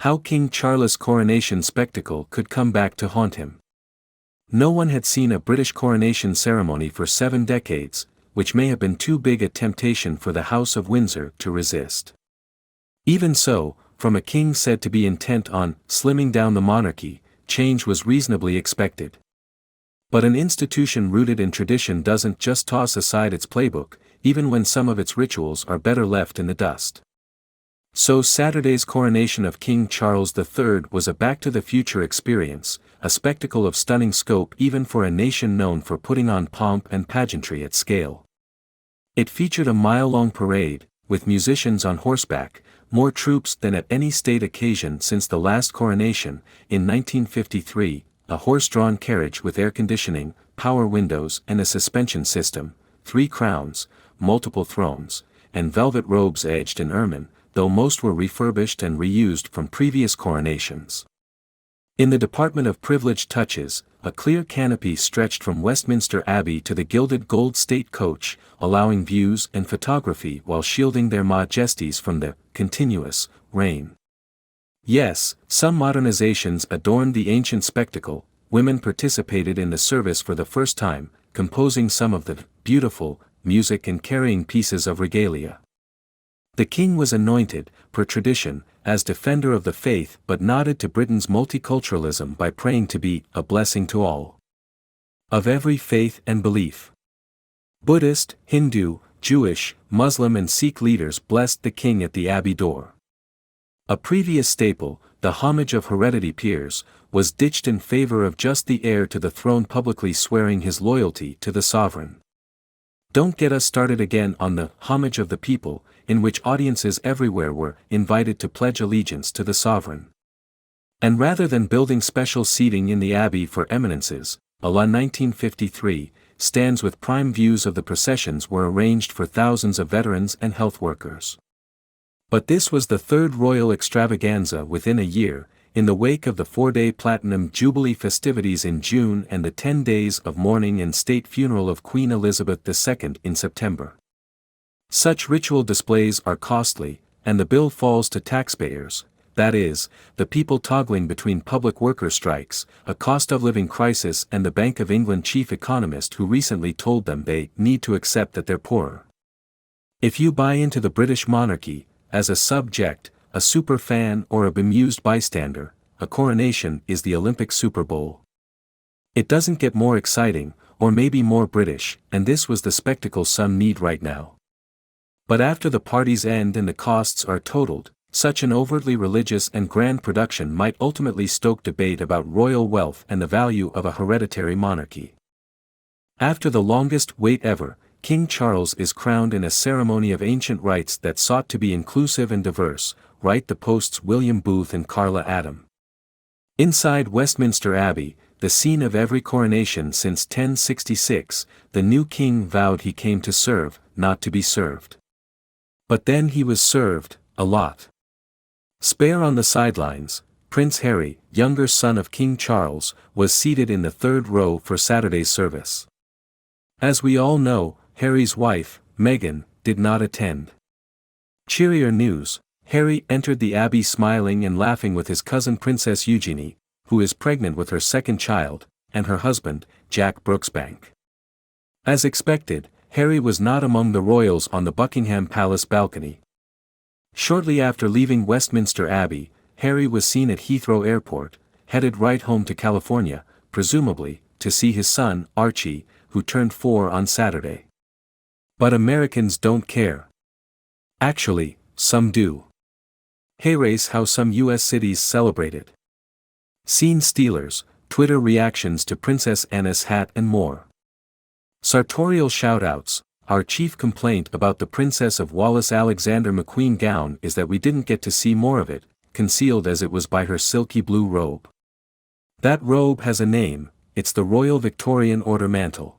How King Charles' coronation spectacle could come back to haunt him. No one had seen a British coronation ceremony for 7 decades, which may have been too big a temptation for the House of Windsor to resist. Even so, from a king said to be intent on slimming down the monarchy, change was reasonably expected. But an institution rooted in tradition doesn't just toss aside its playbook, even when some of its rituals are better left in the dust. So Saturday's coronation of King Charles III was a back-to-the-future experience, a spectacle of stunning scope even for a nation known for putting on pomp and pageantry at scale. It featured a mile-long parade, with musicians on horseback, more troops than at any state occasion since the last coronation, in 1953, a horse-drawn carriage with air conditioning, power windows and a suspension system, 3 crowns, multiple thrones, and velvet robes edged in ermine, though most were refurbished and reused from previous coronations. In the department of privileged touches, a clear canopy stretched from Westminster Abbey to the gilded gold state coach, allowing views and photography while shielding their majesties from the continuous rain. Yes, some modernizations adorned the ancient spectacle. Women participated in the service for the first time, composing some of the beautiful music and carrying pieces of regalia. The king was anointed, per tradition, as defender of the faith but nodded to Britain's multiculturalism by praying to be a blessing to all. Of every faith and belief. Buddhist, Hindu, Jewish, Muslim and Sikh leaders blessed the king at the abbey door. A previous staple, the homage of heredity peers, was ditched in favor of just the heir to the throne publicly swearing his loyalty to the sovereign. Don't get us started again on the homage of the people, in which audiences everywhere were invited to pledge allegiance to the sovereign. And rather than building special seating in the abbey for eminences, a la 1953, stands with prime views of the processions were arranged for thousands of veterans and health workers. But this was the third royal extravaganza within a year, in the wake of the 4-day Platinum Jubilee festivities in June and the 10 days of mourning and state funeral of Queen Elizabeth II in September. Such ritual displays are costly, and the bill falls to taxpayers, that is, the people toggling between public worker strikes, a cost-of-living crisis and the Bank of England chief economist who recently told them they need to accept that they're poorer. If you buy into the British monarchy, as a subject, a superfan or a bemused bystander, a coronation is the Olympic Super Bowl. It doesn't get more exciting, or maybe more British, and this was the spectacle some need right now. But after the parties end and the costs are totaled, such an overtly religious and grand production might ultimately stoke debate about royal wealth and the value of a hereditary monarchy. After the longest wait ever, King Charles is crowned in a ceremony of ancient rites that sought to be inclusive and diverse, write the Post's William Booth and Carla Adam. Inside Westminster Abbey, the scene of every coronation since 1066, the new king vowed he came to serve, not to be served. But then he was served, a lot. Spare on the sidelines, Prince Harry, younger son of King Charles, was seated in the 3rd row for Saturday's service. As we all know, Harry's wife, Meghan, did not attend. Cheerier news, Harry entered the abbey smiling and laughing with his cousin Princess Eugenie, who is pregnant with her 2nd child, and her husband, Jack Brooksbank. As expected, Harry was not among the royals on the Buckingham Palace balcony. Shortly after leaving Westminster Abbey, Harry was seen at Heathrow Airport, headed right home to California, presumably, to see his son, Archie, who turned 4 on Saturday. But Americans don't care. Actually, some do. Here's how some U.S. cities celebrated. Scene stealers, Twitter reactions to Princess Anne's hat and more. Sartorial shoutouts, our chief complaint about the Princess of Wallace Alexander McQueen gown is that we didn't get to see more of it, concealed as it was by her silky blue robe. That robe has a name, it's the Royal Victorian Order mantle.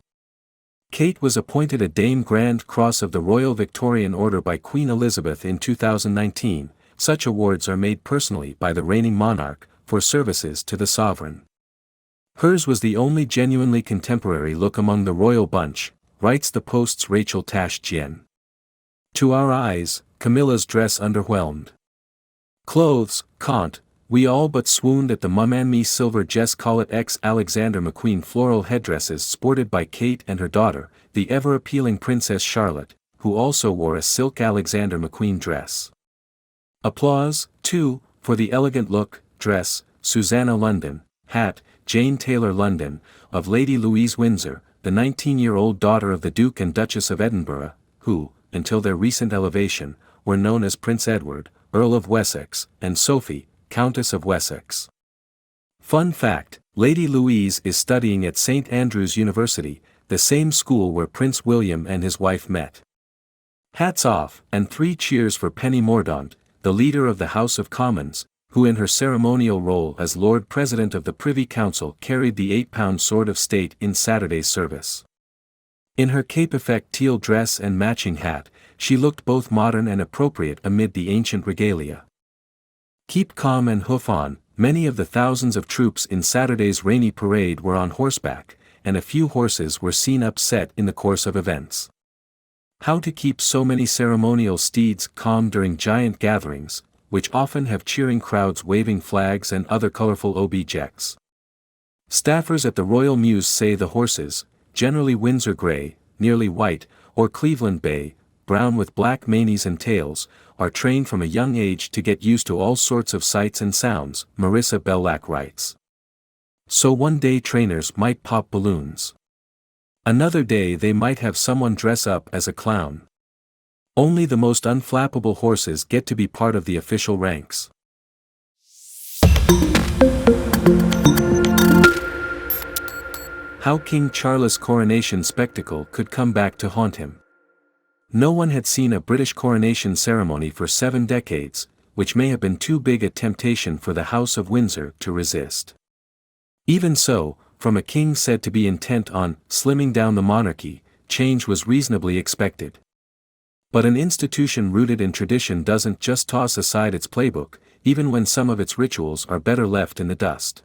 Kate was appointed a Dame Grand Cross of the Royal Victorian Order by Queen Elizabeth in 2019, such awards are made personally by the reigning monarch, for services to the sovereign. Hers was the only genuinely contemporary look among the royal bunch, writes the Post's Rachel Tash-Jien. To our eyes, Camilla's dress underwhelmed. Clothes, can't, We all but swooned at the mum-and-me silver Jess Collett x Alexander McQueen floral headdresses sported by Kate and her daughter, the ever-appealing Princess Charlotte, who also wore a silk Alexander McQueen dress. Applause, too, for the elegant look, dress, Susanna London, hat, Jane Taylor London, of Lady Louise Windsor, the 19-year-old daughter of the Duke and Duchess of Edinburgh, who, until their recent elevation, were known as Prince Edward, Earl of Wessex, and Sophie, Countess of Wessex. Fun fact, Lady Louise is studying at St. Andrews University, the same school where Prince William and his wife met. Hats off, and 3 cheers for Penny Mordaunt, the leader of the House of Commons, who in her ceremonial role as Lord President of the Privy Council carried the 8-pound sword of state in Saturday's service. In her cape-effect teal dress and matching hat, she looked both modern and appropriate amid the ancient regalia. Keep calm and hoof on, many of the thousands of troops in Saturday's rainy parade were on horseback, and a few horses were seen upset in the course of events. How to keep so many ceremonial steeds calm during giant gatherings, which often have cheering crowds waving flags and other colorful objects. Staffers at the Royal Mews say the horses, generally Windsor grey, nearly white, or Cleveland bay, brown with black manes and tails, are trained from a young age to get used to all sorts of sights and sounds, Marissa Bellac writes. So one day trainers might pop balloons. Another day they might have someone dress up as a clown. Only the most unflappable horses get to be part of the official ranks. How King Charles' coronation spectacle could come back to haunt him. No one had seen a British coronation ceremony for 7 decades, which may have been too big a temptation for the House of Windsor to resist. Even so, from a king said to be intent on slimming down the monarchy, change was reasonably expected. But an institution rooted in tradition doesn't just toss aside its playbook, even when some of its rituals are better left in the dust.